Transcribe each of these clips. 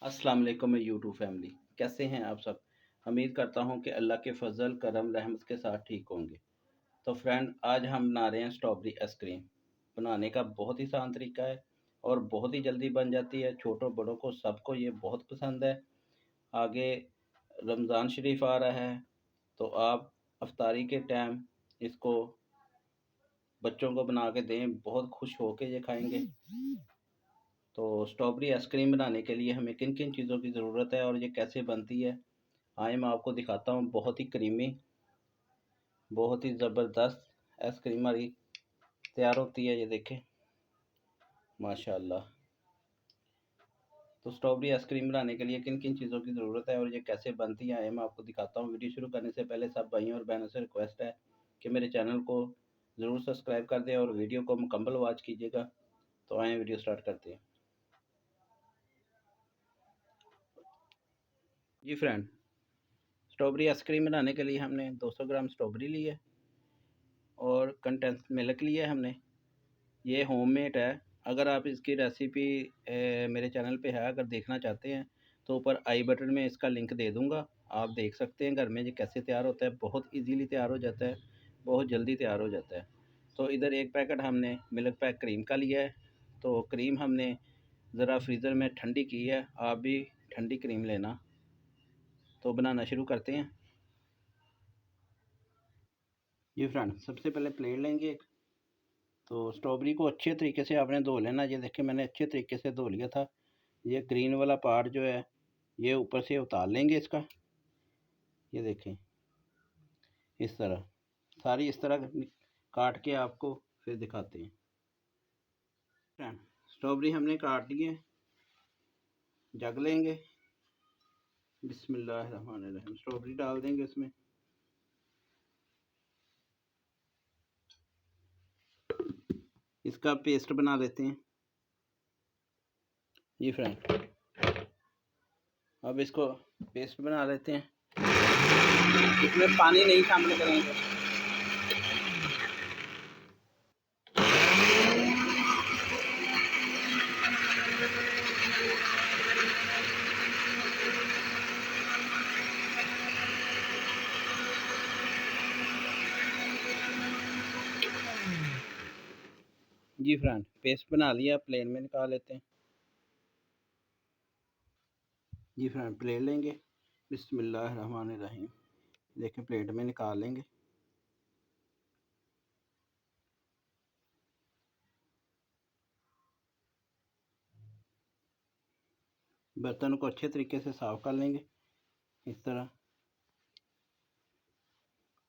अस्सलाम वालेकुम YouTube family, कैसे हैं आप सब। उम्मीद करता हूं कि अल्लाह के फजल करम रहमत के साथ ठीक होंगे। तो फ्रेंड, आज हम बना रहे हैं स्ट्रॉबेरी आइसक्रीम। बनाने का बहुत ही आसान तरीका है और बहुत ही जल्दी बन जाती है। छोटों बड़ों को सबको ये बहुत पसंद है। आगे रमज़ान शरीफ आ रहा है, तो आप अफ्तारी के टाइम इसको बच्चों को बना के दें, बहुत खुश होके ये खाएंगे। तो स्ट्रॉबेरी आइसक्रीम बनाने के लिए हमें किन किन चीज़ों की ज़रूरत है और ये कैसे बनती है, आइए मैं आपको दिखाता हूँ। बहुत ही क्रीमी, बहुत ही ज़बरदस्त आइसक्रीम हमारी तैयार होती है। ये देखें, माशाल्लाह। तो स्ट्रॉबेरी आइसक्रीम बनाने के लिए किन किन चीज़ों की ज़रूरत है और ये कैसे बनती है, आइए मैं आपको दिखाता हूँ। वीडियो शुरू करने से पहले सब भाइयों और बहनों से रिक्वेस्ट है कि मेरे चैनल को ज़रूर सब्सक्राइब कर दें और वीडियो को मुकम्मल वॉच कीजिएगा। तो आइए वीडियो स्टार्ट करते हैं। जी फ्रेंड, स्ट्रॉबेरी आइसक्रीम बनाने के लिए हमने 200 ग्राम स्ट्रॉबेरी ली है और कंडेंस मिल्क लिया है हमने। ये होममेड है। अगर आप इसकी रेसिपी मेरे चैनल पे है, अगर देखना चाहते हैं तो ऊपर आई बटन में इसका लिंक दे दूँगा। आप देख सकते हैं घर में ये कैसे तैयार होता है। बहुत इजीली तैयार हो जाता है, बहुत जल्दी तैयार हो जाता है। तो इधर एक पैकेट हमने मिल्क पैक क्रीम का लिया है। तो क्रीम हमने ज़रा फ्रीज़र में ठंडी की है, आप भी ठंडी क्रीम लेना। तो बनाना शुरू करते हैं। जी फ्रेंड, सबसे पहले प्लेट लेंगे एक। तो स्ट्रॉबेरी को अच्छे तरीके से आपने धो लेना। ये देखिए, मैंने अच्छे तरीके से धो लिया था। ये ग्रीन वाला पार्ट जो है ये ऊपर से उतार लेंगे इसका। ये देखें, इस तरह सारी इस तरह काट के आपको फिर दिखाते हैं। फ्रेंड, स्ट्रॉबेरी हमने काट ली है। जग लेंगे, बिस्मिल्लाहिर्रहमानिर्रहीम। स्ट्रॉबेरी डाल देंगे इसमें। इसका पेस्ट बना लेते हैं। जी फ्रेंड, अब इसको पेस्ट बना लेते हैं। इसमें पानी नहीं शामिल करेंगे। जी फ्रेंड, पेस्ट बना लिया, प्लेन में निकाल लेते हैं। जी फ्रेंड, प्लेट लेंगे, बिस्मिल्लाहिर्रहमानिर्रहीम। देखिए, प्लेट में निकाल लेंगे। बर्तन को अच्छे तरीके से साफ़ कर लेंगे इस तरह,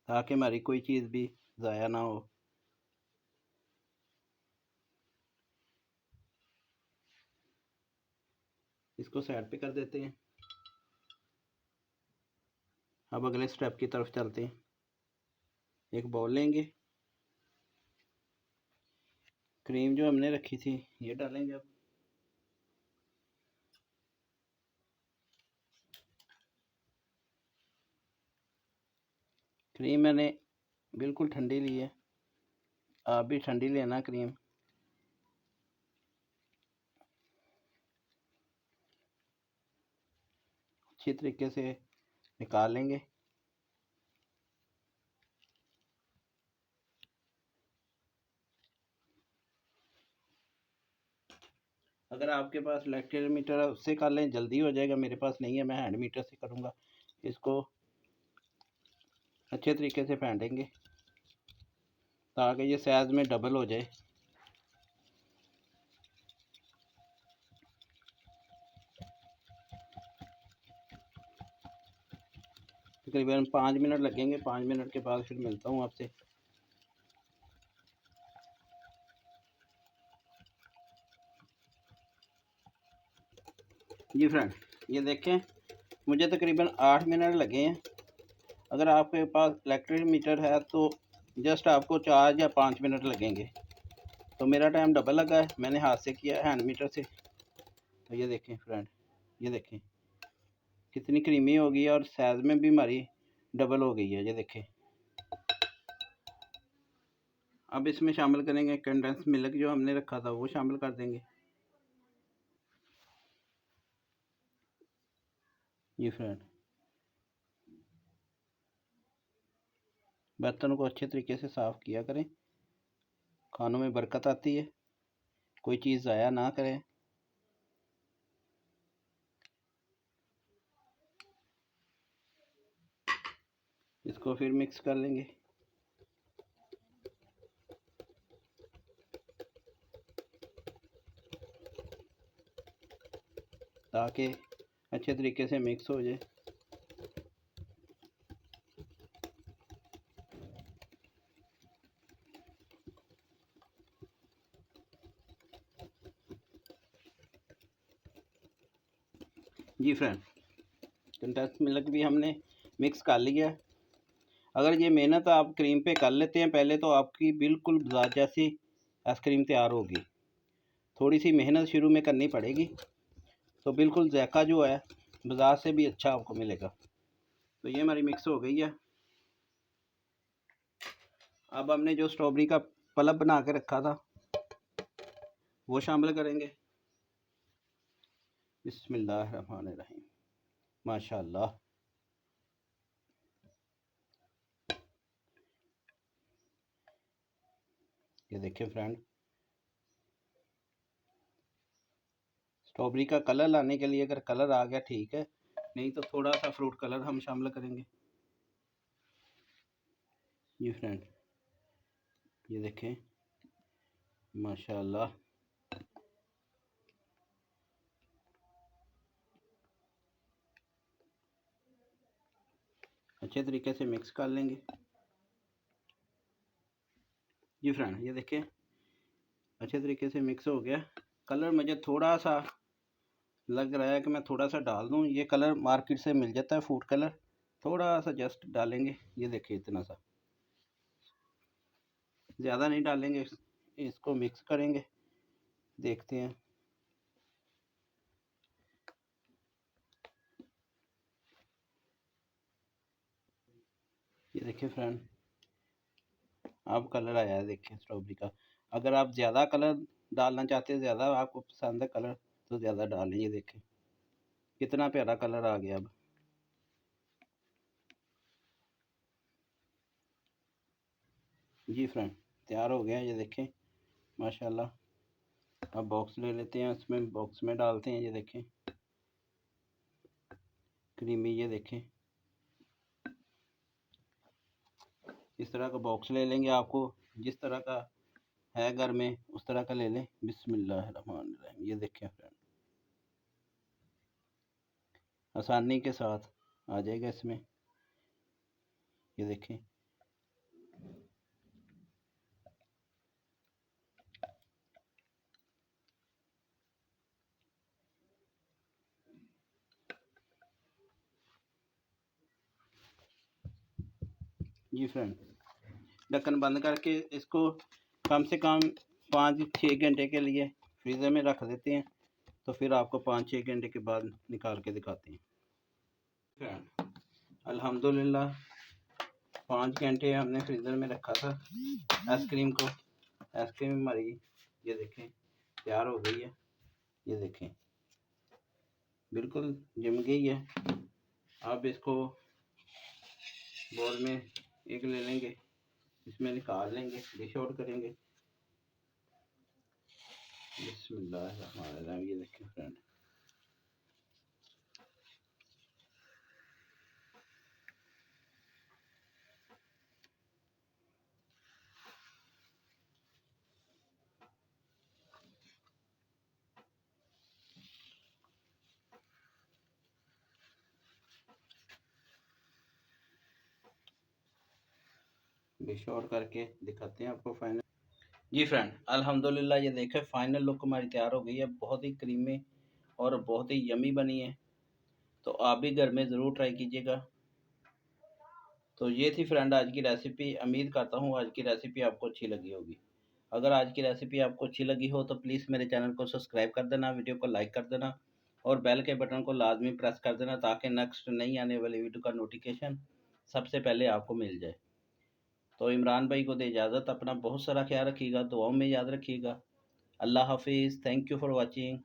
ताकि हमारी कोई चीज़ भी ज़ाया ना हो। इसको साइड पे कर देते हैं। अब अगले स्टेप की तरफ चलते हैं। एक बाउल लेंगे, क्रीम जो हमने रखी थी ये डालेंगे। अब क्रीम मैंने बिल्कुल ठंडी ली है, आप भी ठंडी लेना क्रीम। अच्छी तरीके से निकाल लेंगे। अगर आपके पास इलेक्ट्रिक मीटर है उससे कर लें, जल्दी हो जाएगा। मेरे पास नहीं है, मैं हैंड मीटर से करूँगा। इसको अच्छे तरीके से फेंटेंगे ताकि ये साइज़ में डबल हो जाए। तकरीबन 5 मिनट लगेंगे। 5 मिनट के बाद फिर मिलता हूँ आपसे। जी फ्रेंड, ये देखें, मुझे तकरीबन 8 मिनट लगे हैं। अगर आपके पास इलेक्ट्रिक मीटर है तो जस्ट आपको 4 या 5 मिनट लगेंगे। तो मेरा टाइम डबल लगा है, मैंने हाथ से किया है, हैंड मीटर से। तो ये देखें फ्रेंड, ये देखें कितनी क्रीमी हो गई है और साइज़ में भी हमारी डबल हो गई है। ये देखें। अब इसमें शामिल करेंगे कंडेंस मिल्क, जो हमने रखा था वो शामिल कर देंगे। जी फ्रेंड, बर्तनों को अच्छे तरीके से साफ़ किया करें, खानों में बरकत आती है, कोई चीज़ ज़ाया ना करें। इसको फिर मिक्स कर लेंगे। ताकि अच्छे तरीके से मिक्स हो जाए। जी फ्रेंड, कंडेंस मिल्क भी हमने मिक्स कर लिया है। अगर ये मेहनत आप क्रीम पे कर लेते हैं पहले, तो आपकी बिल्कुल बाजार जैसी आइसक्रीम तैयार होगी। थोड़ी सी मेहनत शुरू में करनी पड़ेगी, तो बिल्कुल जायका जो है बाज़ार से भी अच्छा आपको मिलेगा। तो ये हमारी मिक्स हो गई है। अब हमने जो स्ट्रॉबेरी का पल्प बना के रखा था वो शामिल करेंगे। बिस्मिल्लाहिर्रहमानिर्रहीम। माशाल्लाह, ये देखिए फ्रेंड, स्ट्रॉबेरी का कलर लाने के लिए अगर कलर आ गया ठीक है, नहीं तो थोड़ा सा फ्रूट कलर हम शामिल करेंगे। ये फ्रेंड, ये देखें, माशाल्लाह। अच्छे तरीके से मिक्स कर लेंगे। जी फ्रेंड, ये देखें, अच्छे तरीके से मिक्स हो गया। कलर मुझे थोड़ा सा लग रहा है कि मैं थोड़ा सा डाल दूं। ये कलर मार्केट से मिल जाता है, फूड कलर, थोड़ा सा जस्ट डालेंगे। ये देखिए, इतना सा, ज़्यादा नहीं डालेंगे। इसको मिक्स करेंगे, देखते हैं। ये देखिए फ्रेंड, अब कलर आया है, देखिए स्ट्रॉबेरी का। अगर आप ज़्यादा कलर डालना चाहते हैं, ज़्यादा आपको पसंद है कलर, तो ज़्यादा डालें। ये देखें कितना प्यारा कलर आ गया। अब जी फ्रेंड, तैयार हो गया, ये देखें माशाल्लाह। अब बॉक्स ले लेते हैं, उसमें बॉक्स में डालते हैं। ये देखें क्रीमी, ये देखें इस तरह का बॉक्स ले लेंगे। आपको जिस तरह का है घर में उस तरह का ले लें। बिस्मिल्लाहिर्रहमानिर्रहीम। ये देखें फ्रेंड, आसानी के साथ आ जाएगा इसमें। ये देखें, जी फ्रेंड, ढक्कन बंद करके इसको कम से कम 5-6 घंटे के लिए फ्रीज़र में रख देते हैं। तो फिर आपको 5-6 घंटे के बाद निकाल के दिखाते हैं। फ्रेंड, अल्हम्दुलिल्लाह 5 घंटे हमने फ्रीज़र में रखा था आइसक्रीम को। आइसक्रीम हमारी ये देखें तैयार हो गई है। ये देखें बिल्कुल जम गई है। अब इसको बोल में एक ले लेंगे, इसमें निकाल लेंगे, डिश आउट करेंगे। बिस्मिल्लाहिर्रहमानिर्रहीम। ये देखें फ्रेंड, डिश आउट करके दिखाते हैं आपको फाइनल। जी फ्रेंड, अल्हम्दुलिल्लाह ये देखें फाइनल लुक हमारी तैयार हो गई है। बहुत ही क्रीमी और बहुत ही यमी बनी है। तो आप भी घर में ज़रूर ट्राई कीजिएगा। तो ये थी फ्रेंड आज की रेसिपी। उम्मीद करता हूँ आज की रेसिपी आपको अच्छी लगी होगी। अगर आज की रेसिपी आपको अच्छी लगी हो तो प्लीज़ मेरे चैनल को सब्सक्राइब कर देना, वीडियो को लाइक कर देना और बेल के बटन को लाजमी प्रेस कर देना, ताकि नेक्स्ट नई आने वाली वीडियो का नोटिफिकेशन सबसे पहले आपको मिल जाए। तो इमरान भाई को दे इजाज़त। अपना बहुत सारा ख्याल रखिएगा, दुआओं में याद रखिएगा। अल्लाह हाफिज़। Thank you for watching.